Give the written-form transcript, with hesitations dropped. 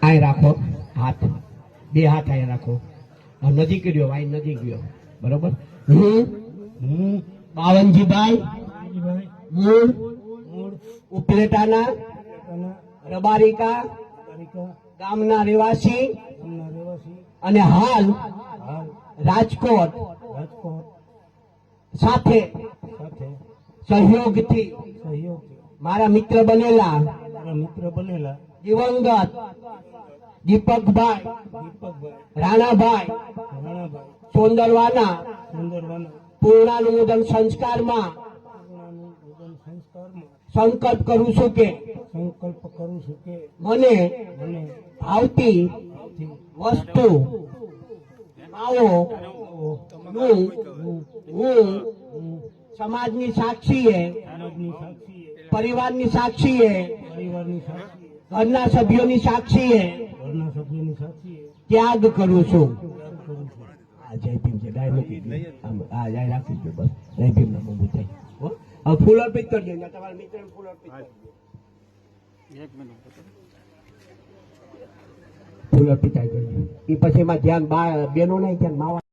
આ રાખો હાથ, બે હાથ અહીંયા રાખો. નજીક ગયો ભાઈ, નજીક ગયો. બરોબર. હું બાવનજીભાઈ મૂળ ઉપલેટાના રબારિકા ગામના રહેવાસી અને હાલ રાજકોટ સાથે સહયોગથી મારા મિત્ર બનેલા દિવંગત દીપકભાઈ રાણાભાઈ સોંદરવાના પૂર્ણાનુમોદન સંસ્કારમાં સંકલ્પ કરું છું કે મને ભાવતી વસ્તુ માવો હું સમાજની સાક્ષીએ, પરિવારની સાક્ષીએ, ઘરના સભ્યોની સાક્ષીએ ત્યાગ કરું છું. જય ભીમ છે ગાય મૂકી જાય રાખી દો બસ. જય ભીમ ના બહુ થાય. હવે ફૂલ અર્પિત કરજો. તમારા મિત્ર ફૂલ અર્પિત કરજો. ફૂલ અર્પિત કરજો. એ પછી એમાં ધ્યાન બેનો નહીં ધ્યાન માવા